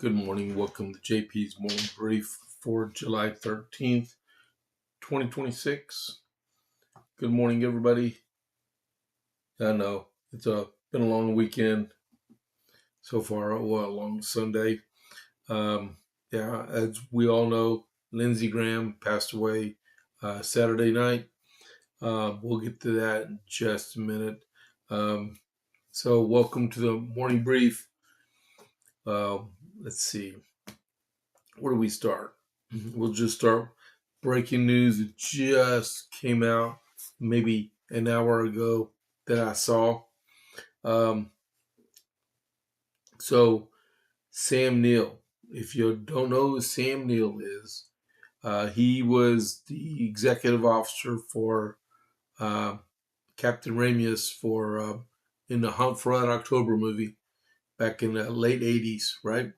Good morning. Welcome to JP's Morning Brief for July 13th, 2026. Good morning, everybody. I know it's been a long weekend so far, a long Sunday. As we all know, Lindsey Graham passed away Saturday night. We'll get to that in just a minute. So welcome to the Morning Brief. Let's see. Where do we start? We'll just start breaking news that just came out maybe an hour ago that I saw. So Sam Neill, if you don't know who Sam Neill is, he was the executive officer for Captain Ramius for in the Hunt for Red October movie back in the late 80s, right?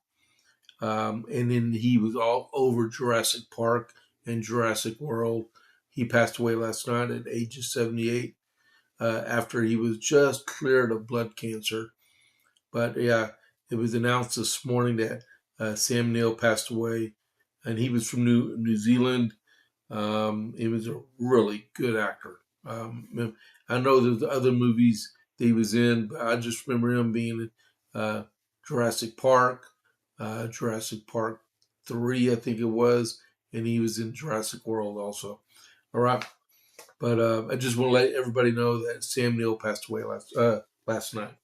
And then he was all over Jurassic Park and Jurassic World. He passed away last night at the age of 78 after he was just cleared of blood cancer. But yeah, it was announced this morning that Sam Neill passed away, and he was from New Zealand. He was a really good actor. I know there's other movies that he was in, but I just remember him being in Jurassic Park. Jurassic Park 3, I think it was, and he was in Jurassic World also. All right, but I just want to let everybody know that Sam Neill passed away last night.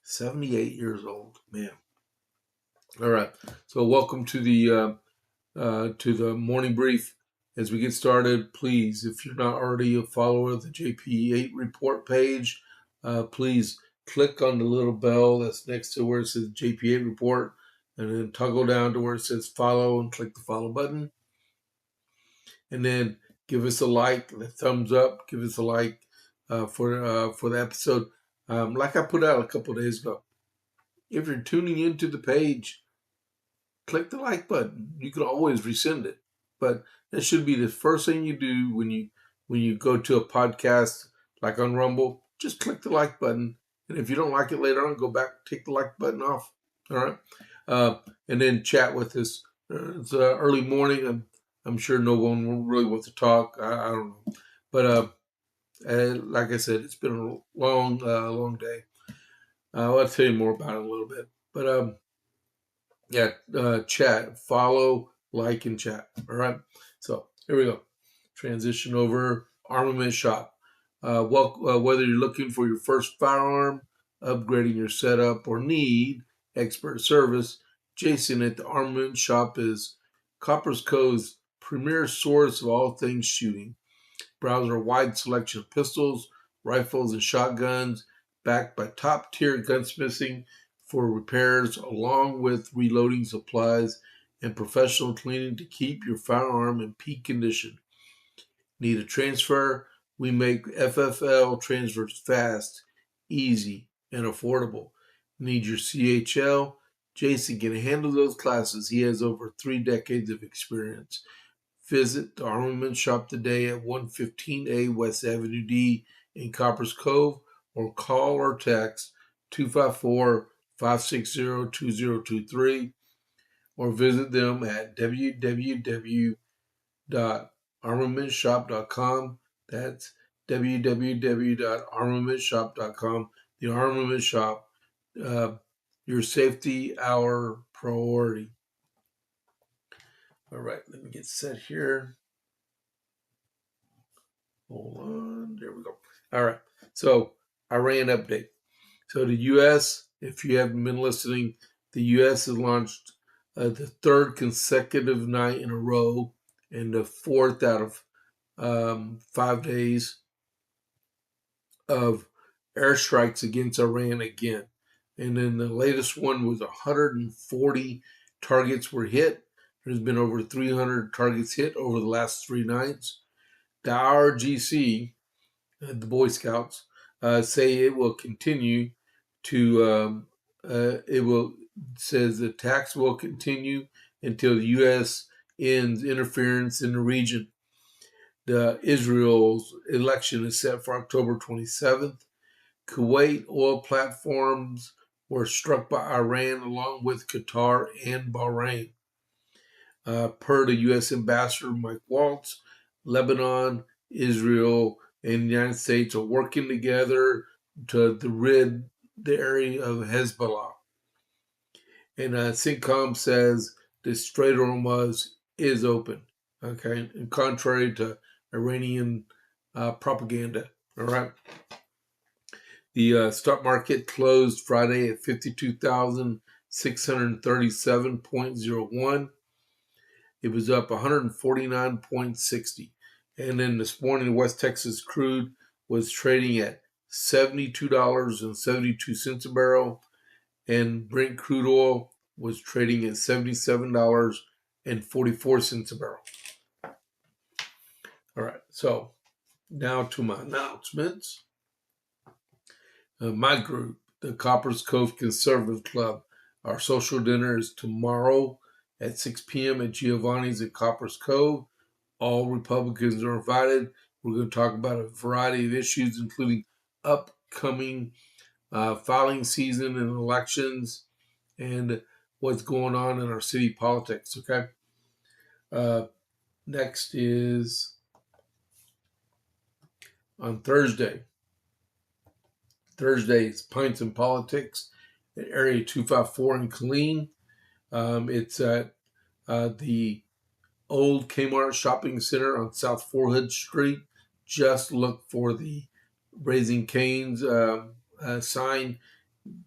78 years old, man. All right, so welcome to the morning brief. As we get started, please, if you're not already a follower of the JP8 report page, please click on the little bell that's next to where it says JP8 report, and then toggle down to where it says follow and click the follow button. And then give us a like, a thumbs up, give us a like for the episode. Like I put out a couple of days ago, if you're tuning into the page, click the like button. You can always resend it, but that should be the first thing you do when you go to a podcast like on Rumble. Just click the like button, and if you don't like it later on, go back, take the like button off. All right, and then chat with us. It's early morning. I'm sure no one really wants to talk. I don't know, but like I said, it's been a long day. I'll tell you more about it in a little bit, but chat, follow, like, and chat. All right. So here we go. Transition over. Armament Shop. Whether you're looking for your first firearm, upgrading your setup, or need expert service, Jason at the Armament Shop is Copper's Cove's premier source of all things shooting. Browse our wide selection of pistols, rifles, and shotguns, backed by top-tier gunsmithing for repairs, along with reloading supplies and professional cleaning to keep your firearm in peak condition. Need a transfer? We make FFL transfers fast, easy, and affordable. Need your CHL? Jason can handle those classes. He has over 3 decades of experience. Visit the Armament Shop today at 115A West Avenue D in Coppers Cove, or call or text 254-560-2023, or visit them at www.armamentshop.com. That's www.armamentshop.com. The Armament Shop, your safety, our priority. All right, let me get set here. Hold on. There we go. All right. So, Iran update. So, the U.S., if you haven't been listening, the U.S. has launched the third consecutive night in a row and the fourth out of 5 days of airstrikes against Iran again. And then the latest one was 140 targets were hit. There's been over 300 targets hit over the last 3 nights. The RGC, the Boy Scouts, say it will continue to, says the attacks will continue until the U.S. ends interference in the region. Israel's election is set for October 27th. Kuwait oil platforms were struck by Iran along with Qatar and Bahrain. Per the U.S. Ambassador Mike Waltz, Lebanon, Israel, and the United States are working together to rid the area of Hezbollah. And CENTCOM says the Strait of Hormuz is open, okay, and contrary to Iranian propaganda. All right. The stock market closed Friday at 52,637.01. It was up 149.60. And then this morning, West Texas crude was trading at $72.72 a barrel, and Brent crude oil was trading at $77.44 a barrel. All right, so now to my announcements. My group, the Coppers Cove Conservative Club, our social dinner is tomorrow at 6 p.m. at Giovanni's in Coppers Cove. All Republicans are invited. We're going to talk about a variety of issues, including upcoming filing season and elections and what's going on in our city politics, okay? Next is on Thursday. Thursday is Pints and Politics at Area 254 in Killeen. It's at the old Kmart shopping center on South 4 Hood Street. Just look for the Raising Cane's sign.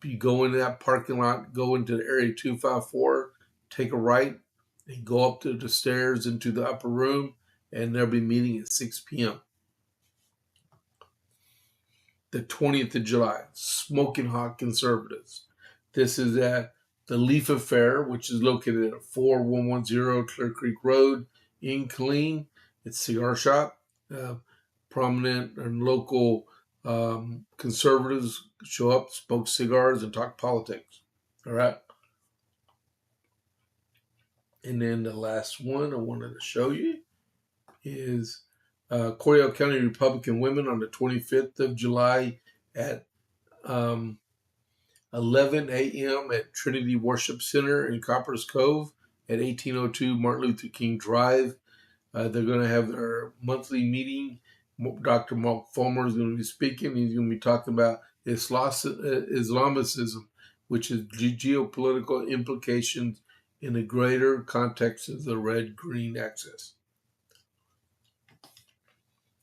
You go into that parking lot, go into the Area 254, take a right, and go up to the stairs into the upper room, and they'll be meeting at 6 p.m. The 20th of July, Smoking Hot Conservatives. This is at the Leaf Affair, which is located at 4110 Clear Creek Road in Killeen. It's a cigar shop. Prominent and local conservatives show up, smoke cigars, and talk politics. All right. And then the last one I wanted to show you is Coryell County Republican Women on the 25th of July at 11 a.m. at Trinity Worship Center in Coppers Cove at 1802 Martin Luther King Drive. They're going to have their monthly meeting. Dr. Mark Fulmer is going to be speaking. He's going to be talking about Islamicism, which is geopolitical implications in the greater context of the red-green axis.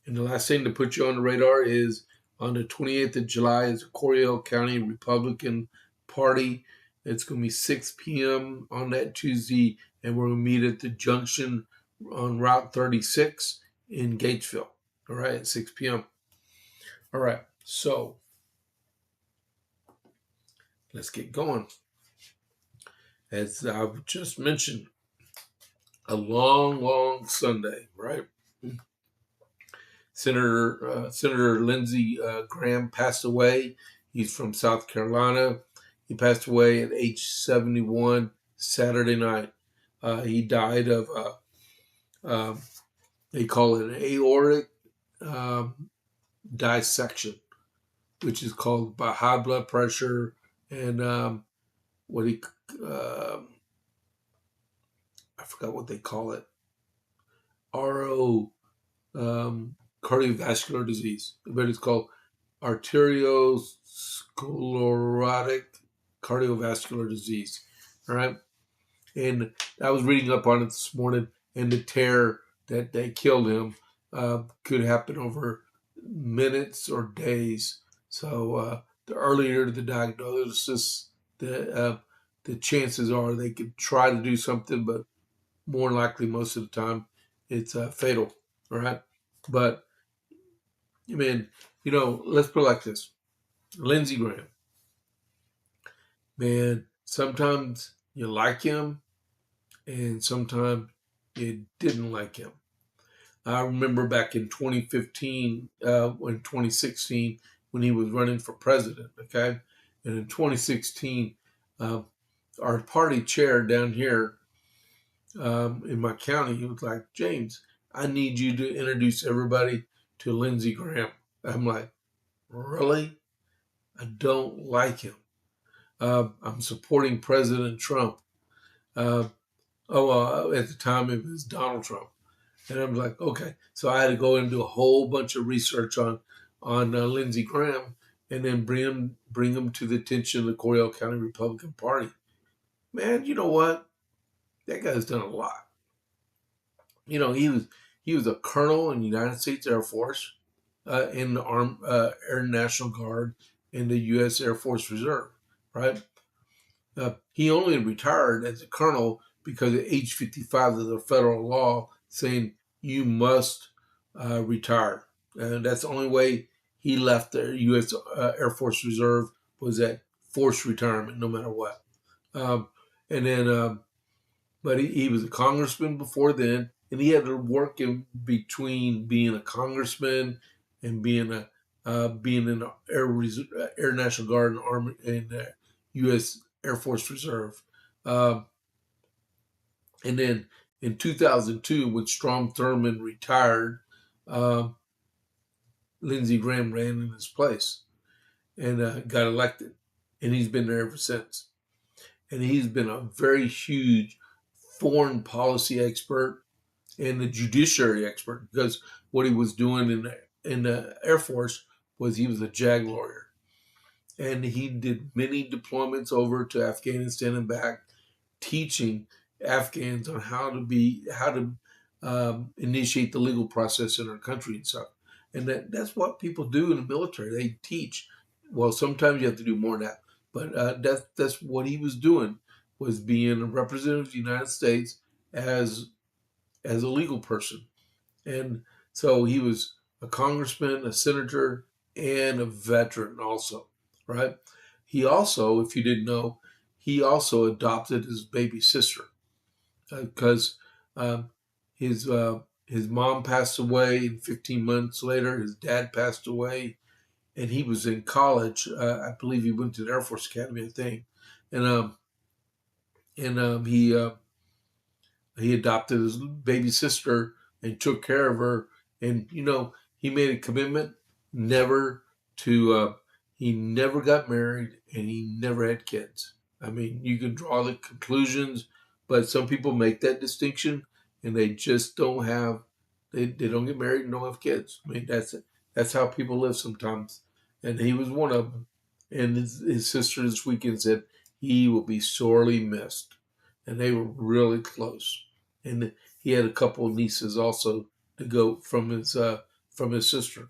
And the last thing to put you on the radar is on the 28th of July is the Coryell County Republican Party. It's going to be 6 p.m. on that Tuesday, and we're going to meet at the junction on Route 36 in Gatesville. All right, at 6 p.m. All right, so let's get going. As I've just mentioned, a long Sunday, right? Senator Lindsey Graham passed away. He's from South Carolina. He passed away at age 71 Saturday night. He died of, they call it an aortic dissection, which is called by high blood pressure and I forgot what they call it, cardiovascular disease, but it's called arteriosclerotic cardiovascular disease. All right. And I was reading up on it this morning, and the tear that they killed him could happen over minutes or days. So the earlier the diagnosis, the chances are they could try to do something, but more likely most of the time it's fatal. All right. But I mean, let's put it like this. Lindsey Graham, man, sometimes you like him and sometimes you didn't like him. I remember back in 2015, 2016, when he was running for president, okay? And in 2016, our party chair down here in my county, he was like, James, I need you to introduce everybody to Lindsey Graham. I'm like, really? I don't like him. I'm supporting President Trump. Uh, at the time it was Donald Trump. And I'm like, okay. So I had to go and do a whole bunch of research on Lindsey Graham, and then bring him to the attention of the Coryell County Republican Party. Man, you know what? That guy's done a lot. He was a colonel in the United States Air Force, in the Air National Guard, in the U.S. Air Force Reserve, right? He only retired as a colonel because at age 55 of the federal law saying you must retire. And that's the only way he left the U.S. Air Force Reserve, was that forced retirement, no matter what. Um, and then, but he was a congressman before then, and he had to work in between being a congressman and being in the Air National Guard and Army and U.S. Air Force Reserve. Um, and then in 2002, when Strom Thurmond retired, um, Lindsey Graham ran in his place and got elected. And he's been there ever since. And he's been a very huge foreign policy expert and a judiciary expert, because what he was doing in the Air Force was he was a JAG lawyer. And he did many deployments over to Afghanistan and back, teaching Afghans on how to initiate the legal process in our country and stuff. And that's what people do in the military. They teach. Well, sometimes you have to do more than that, but that's what he was doing, was being a representative of the United States as a legal person. And so he was a congressman, a senator, and a veteran also, right? He also, if you didn't know, he also adopted his baby sister, because his his mom passed away, and 15 months later, his dad passed away, and he was in college. I believe he went to the Air Force Academy, I think, and he adopted his baby sister and took care of her. And he made a commitment never to. He never got married, and he never had kids. I mean, you can draw the conclusions, but some people make that distinction, and they just don't have. They don't get married and don't have kids. I mean, that's how people live sometimes, and he was one of them. And his sister this weekend said he will be sorely missed, and they were really close. And he had a couple of nieces also to go from his sister.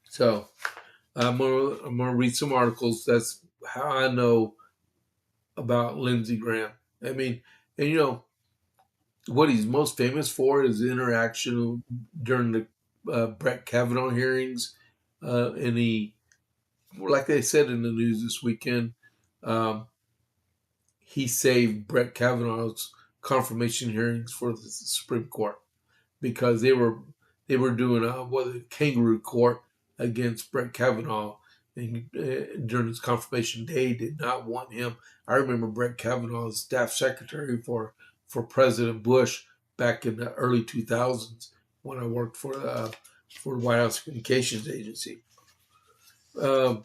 So I'm gonna read some articles. That's how I know about Lindsey Graham. I mean, and what he's most famous for is the interaction during the Brett Kavanaugh hearings, and like they said in the news this weekend, um, he saved Brett Kavanaugh's confirmation hearings for the Supreme Court, because they were doing a kangaroo court against Brett Kavanaugh, and during his confirmation, they did not want him. I remember Brett Kavanaugh as staff secretary for President Bush back in the early 2000s, when I worked for the White House Communications Agency. Um,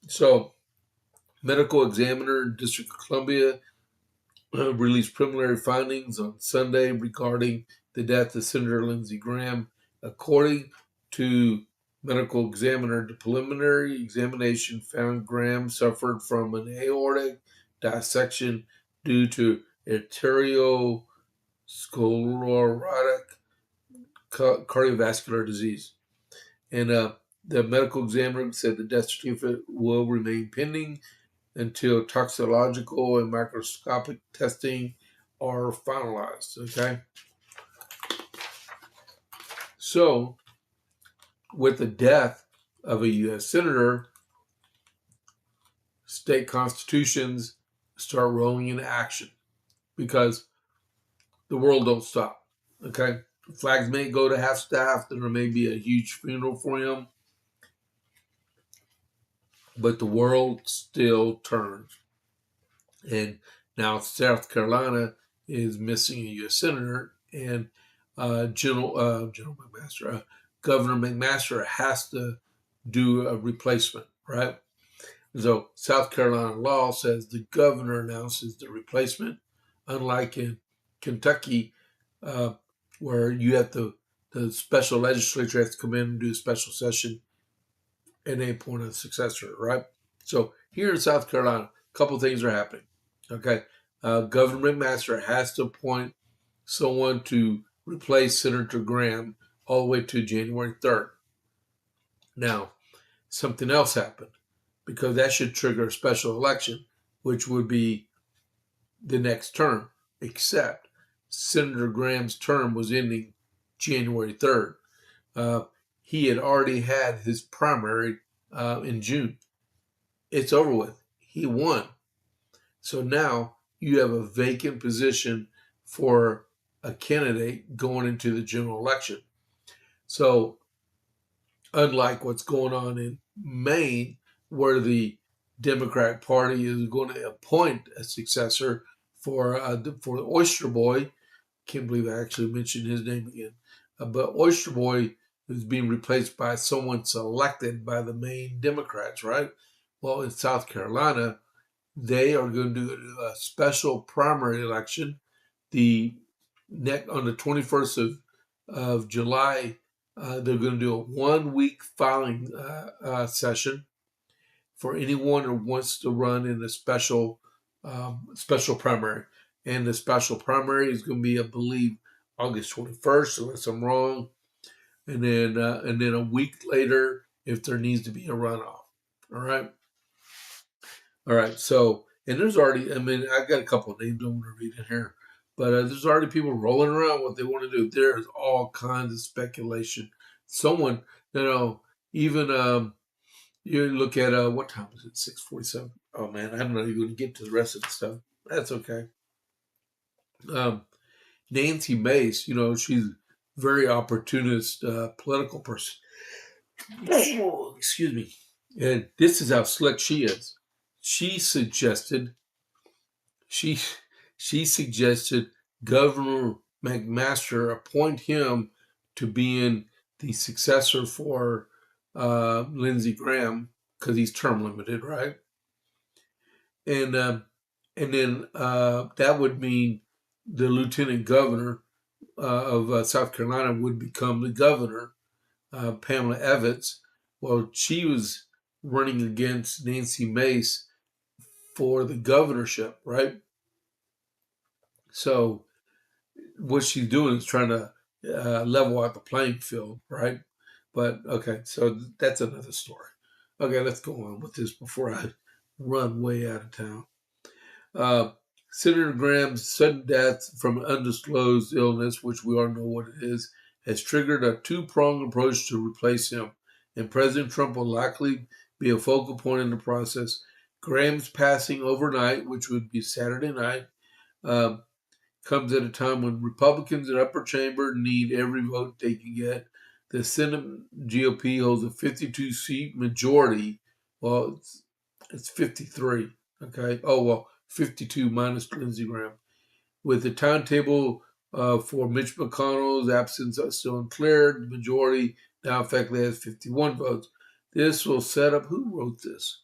so, medical examiner, District of Columbia, released preliminary findings on Sunday regarding the death of Senator Lindsey Graham. According to medical examiner, the preliminary examination found Graham suffered from an aortic dissection due to arteriosclerotic cardiovascular disease. And the medical examiner said the death certificate will remain pending until toxicological and microscopic testing are finalized. Okay. So, with the death of a U.S. senator, state constitutions start rolling into action, because the world don't stop. Okay. Flags may go to half staff. There may be a huge funeral for him, but the world still turns. And now South Carolina is missing a U.S. senator, and General Governor McMaster has to do a replacement, right? So South Carolina law says the governor announces the replacement, unlike in Kentucky, uh, where you have the special legislature has to come in and do a special session and they appoint a successor, right? So here in South Carolina, a couple things are happening. Okay, Governor McMaster has to appoint someone to replace Senator Graham all the way to January 3rd. Now, something else happened because that should trigger a special election, which would be the next term, except Senator Graham's term was ending January 3rd. Uh, he had already had his primary in June. It's over with. He won. So now you have a vacant position for a candidate going into the general election. So, unlike what's going on in Maine, where the Democratic Party is going to appoint a successor for the Oyster Boy. Can't believe I actually mentioned his name again. But Oyster Boy is being replaced by someone selected by the Maine Democrats, right? Well, in South Carolina, they are going to do a special primary election. On the 21st of July, they're going to do a 1 week filing session for anyone who wants to run in a special primary. And the special primary is going to be, I believe, August 21st, unless I'm wrong. And then a week later, if there needs to be a runoff. All right. All right. So, and there's already, I mean, I got a couple of names I want to read in here, but there's already people rolling around what they want to do. There's all kinds of speculation. Someone, even you look at what time is it? 6:47. Oh man, I'm not even going to get to the rest of the stuff. That's okay. Nancy Mace, she's a very opportunist political person. Excuse me. And this is how slick she is. She suggested Governor McMaster appoint him to be in the successor for Lindsey Graham because he's term limited, right? And then that would mean the lieutenant governor of South Carolina would become the governor, Pamela Evans. Well, she was running against Nancy Mace for the governorship, right? So what she's doing is trying to level out the playing field, right? But okay, so that's another story. Okay, let's go on with this before I run way out of town. Senator Graham's sudden death from an undisclosed illness, which we all know what it is, has triggered a two-pronged approach to replace him, and President Trump will likely be a focal point in the process. Graham's passing overnight, which would be Saturday night, comes at a time when Republicans in upper chamber need every vote they can get. The Senate GOP holds a 52-seat majority. Well, it's 53. Okay. Oh, well, 52 minus Lindsey Graham. With the timetable for Mitch McConnell's absence still unclear, the majority now effectively has 51 votes. This will set up, who wrote this?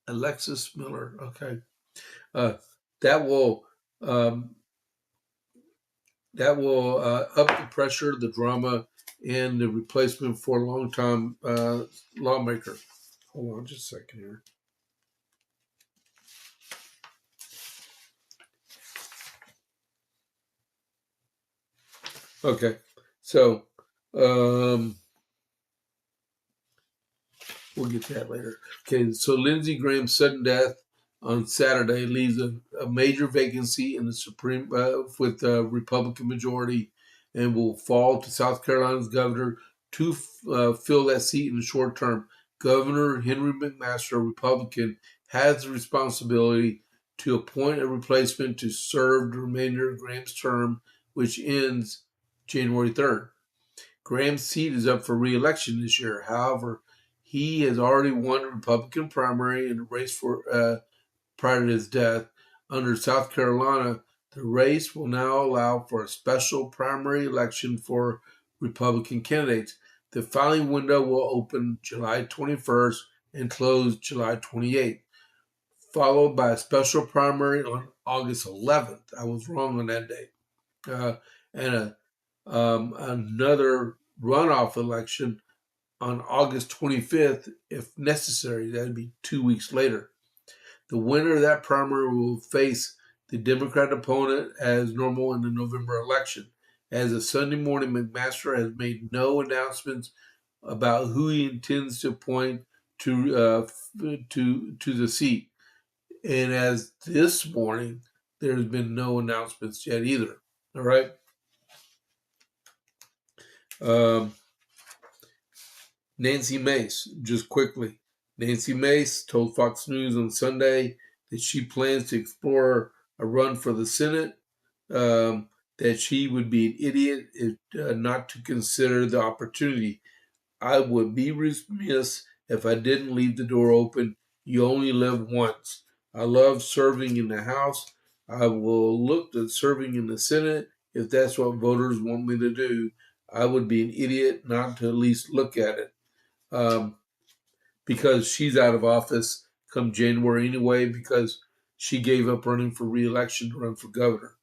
Alexis Miller. Okay. That will up the pressure, the drama, and the replacement for a long-time lawmaker. Hold on just a second here. Okay, so we'll get to that later. Okay, so Lindsey Graham's sudden death on Saturday leaves a major vacancy in the Supreme with the Republican majority, and will fall to South Carolina's governor to fill that seat in the short term. Governor Henry McMaster, a Republican, has the responsibility to appoint a replacement to serve the remainder of Graham's term, which ends January 3rd. Graham's seat is up for re-election this year. However, he has already won a Republican primary in the race for prior to his death. Under South Carolina, the race will now allow for a special primary election for Republican candidates. The filing window will open July 21st, and closed July 28th, followed by a special primary on August 11th. I was wrong on that day. And another runoff election on August 25th, if necessary. That'd be 2 weeks later. The winner of that primary will face the Democrat opponent as normal in the November election. As of Sunday morning, McMaster has made no announcements about who he intends to appoint to the seat. And as this morning, there's been no announcements yet either. All right. Nancy Mace, just quickly. Nancy Mace told Fox News on Sunday that she plans to explore a run for the Senate, that she would be an idiot if, not to consider the opportunity. I would be remiss if I didn't leave the door open. You only live once. I love serving in the House. I will look at serving in the Senate if that's what voters want me to do. I would be an idiot not to at least look at it. Because she's out of office come January anyway, because she gave up running for re-election to run for governor.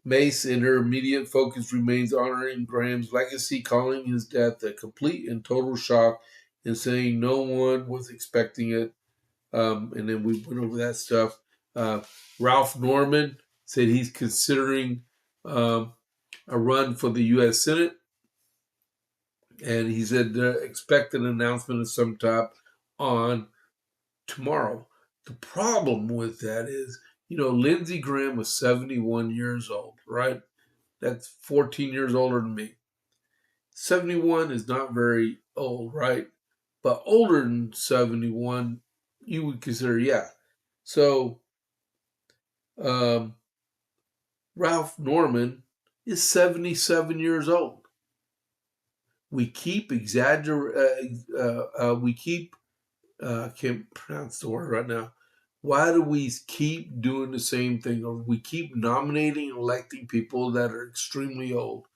Mace, in her immediate focus, remains honoring Graham's legacy, calling his death a complete and total shock and saying no one was expecting it. And then we went over that stuff. Ralph Norman said he's considering a run for the U.S. Senate. And he said expect an announcement of some type on tomorrow. The problem with that is, Lindsey Graham was 71 years old, right? That's 14 years older than me. 71 is not very old, right? But older than 71, you would consider, yeah. So, Ralph Norman is 77 years old. We keep I can't pronounce the word right now. Why do we keep doing the same thing? Or we keep nominating and electing people that are extremely old?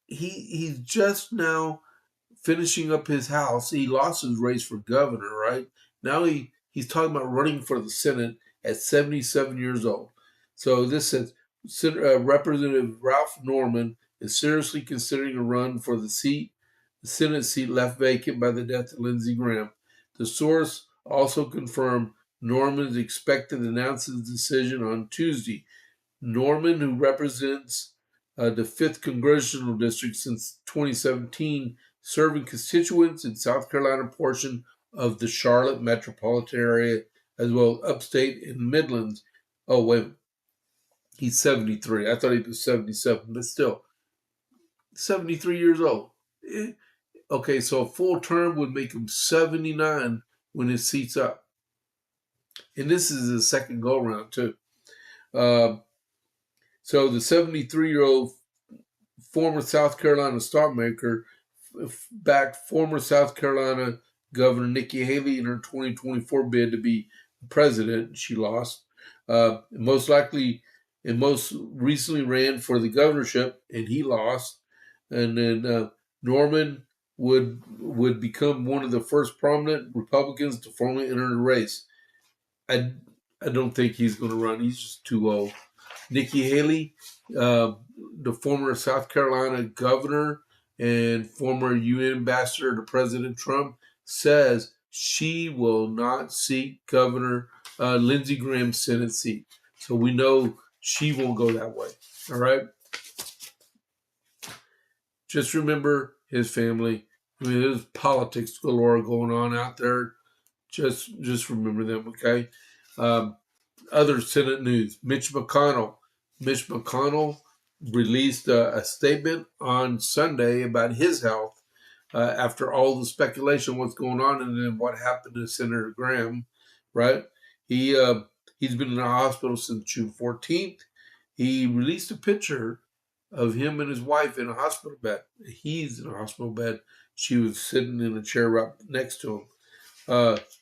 He's just now finishing up his house. He lost his race for governor, right? Now he's talking about running for the Senate at 77 years old. So this says Representative Ralph Norman is seriously considering a run for the Senate seat left vacant by the death of Lindsey Graham. The source also confirmed Norman's expected to announce his decision on Tuesday. Norman, who represents the 5th Congressional District since 2017, serving constituents in South Carolina portion of the Charlotte metropolitan area, as well as upstate and Midlands. Oh, wait. He's 73. I thought he was 77, but still, 73 years old. Okay, so a full term would make him 79 when his seat's up. And this is his second go-around, too. So the 73-year-old former South Carolina star maker backed former South Carolina Governor Nikki Haley in her 2024 bid to be president. She lost. Most recently ran for the governorship, and he lost. And then Norman would become one of the first prominent Republicans to formally enter the race. I don't think he's going to run. He's just too old. Nikki Haley, the former South Carolina governor and former UN ambassador to President Trump, says she will not seek Governor Lindsey Graham's Senate seat. So we know she won't go that way. All right? Just remember his family. I mean, there's politics galore going on out there. Just remember them, okay? Other Senate news. Mitch McConnell released a statement on Sunday about his health after all the speculation what's going on and then what happened to Senator Graham, right? He's been in the hospital since June 14th. He released a picture of him and his wife in a hospital bed. He's in a hospital bed. She was sitting in a chair right next to him.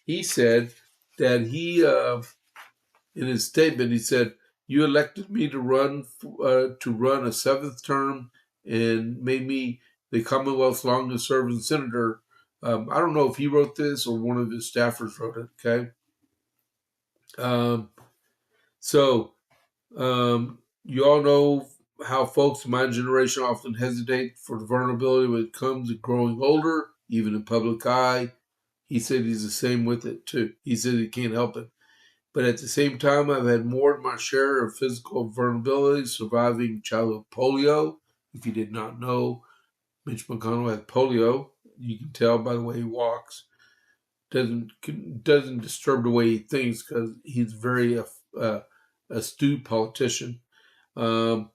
He said that in his statement, he said, "You elected me to run a 7th term and made me the Commonwealth's longest serving senator I don't know if he wrote this or one of his staffers wrote it. Okay. Um, so you all know how folks in my generation often hesitate for the vulnerability when it comes to growing older, even in public eye. He said he's the same with it too. He said he can't help it. But at the same time, I've had more than my share of physical vulnerability, surviving childhood polio. If you did not know, Mitch McConnell had polio. You can tell by the way he walks. Doesn't disturb the way he thinks because he's very astute politician. Um,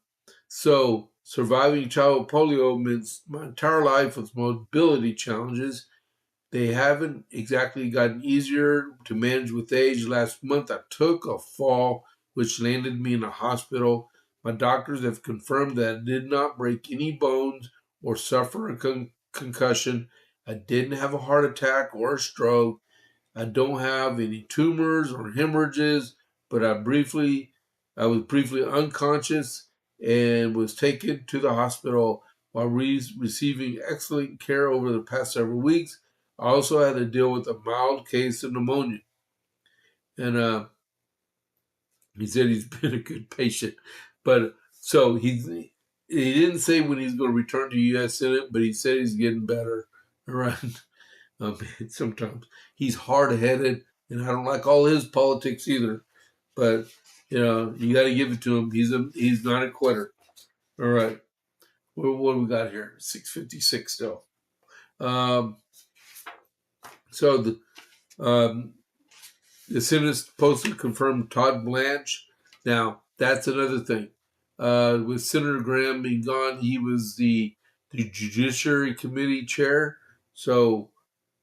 so surviving childhood polio means my entire life with mobility challenges. They haven't exactly gotten easier to manage with age. Last month, I took a fall, which landed me in a hospital. My doctors have confirmed that I did not break any bones or suffer a concussion. I didn't have a heart attack or a stroke. I don't have any tumors or hemorrhages, but I was briefly unconscious and was taken to the hospital while receiving excellent care over the past several weeks. I also had to deal with a mild case of pneumonia. And he said he's been a good patient. But so he didn't say when he's going to return to U.S. Senate, but he said he's getting better. All right. Sometimes he's hard headed, and I don't like all his politics either. But you got to give it to him. He's not a quitter. All right. What do we got here? 6:56 still. Um, so the Senate's supposed to confirm Todd Blanche. Now that's another thing. With Senator Graham being gone, he was the Judiciary Committee chair. So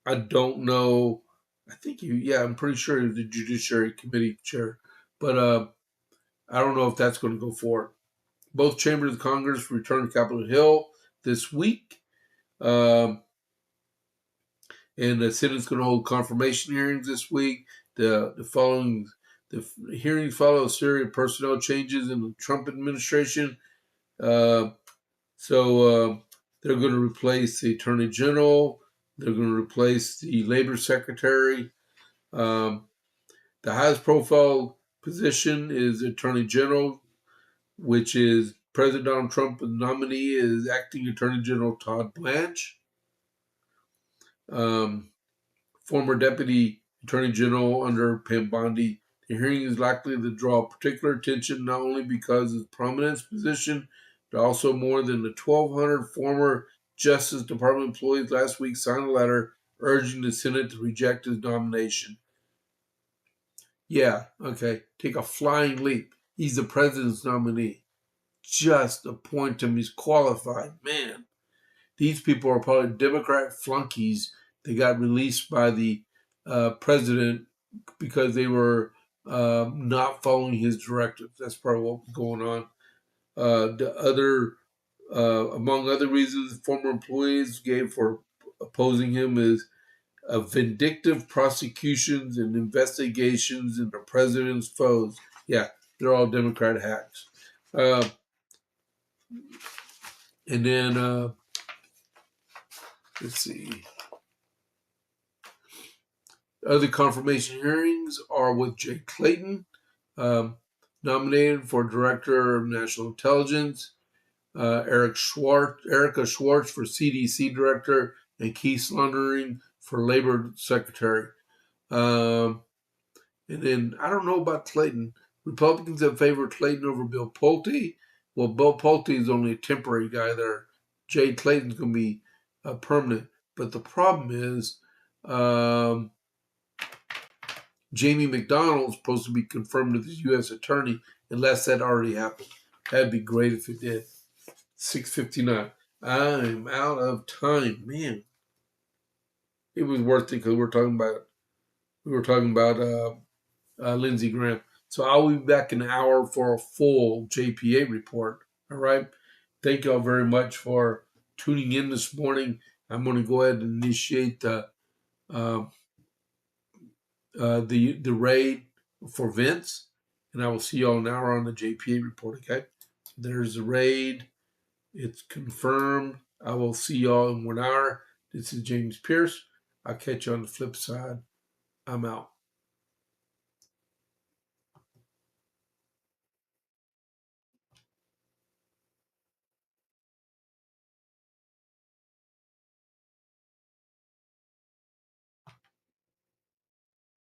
I don't know. I think I'm pretty sure he was the Judiciary Committee chair, but I don't know if that's going to go forward. Both chambers of Congress returned to Capitol Hill this week, um, and the Senate's going to hold confirmation hearings this week. The hearings follow a series of personnel changes in the Trump administration. Uh, so they're going to replace the Attorney General. They're going to replace the Labor Secretary. Um, the highest profile position is Attorney General, which is President Donald Trump. The nominee is Acting Attorney General Todd Blanche. Former Deputy Attorney General under Pam Bondi. The hearing is likely to draw particular attention not only because of his prominence position, but also more than the 1,200 former Justice Department employees last week signed a letter urging the Senate to reject his nomination. Yeah, okay. Take a flying leap. He's the president's nominee. Just appoint him. He's qualified. Man, these people are probably Democrat flunkies that got released by the president because they were not following his directives. That's probably what was going on. Among other reasons, former employees gave for opposing him is vindictive prosecutions and investigations into president's foes. Yeah, they're all Democrat hacks. And then, let's see. Other confirmation hearings are with Jay Clayton, nominated for Director of National Intelligence, Erica Schwartz for CDC Director, and Keith Slaughter for Labor Secretary. And then I don't know about Clayton. Republicans have favored Clayton over Bill Pulte. Well, Bill Pulte is only a temporary guy there. Jay Clayton's going to be permanent. But the problem is Jamie McDonald is supposed to be confirmed as the U.S. Attorney unless that already happened. That'd be great if it did. 6:59. I'm out of time, man. It was worth it because we were talking about Lindsey Graham. So I'll be back in an hour for a full JPA report. All right. Thank y'all very much for tuning in this morning. I'm going to go ahead and initiate uh, the raid for Vince, and I will see y'all in an hour on the JPA report. Okay. There's the raid. It's confirmed. I will see y'all in 1 hour. This is James Pierce. I'll catch you on the flip side. I'm out.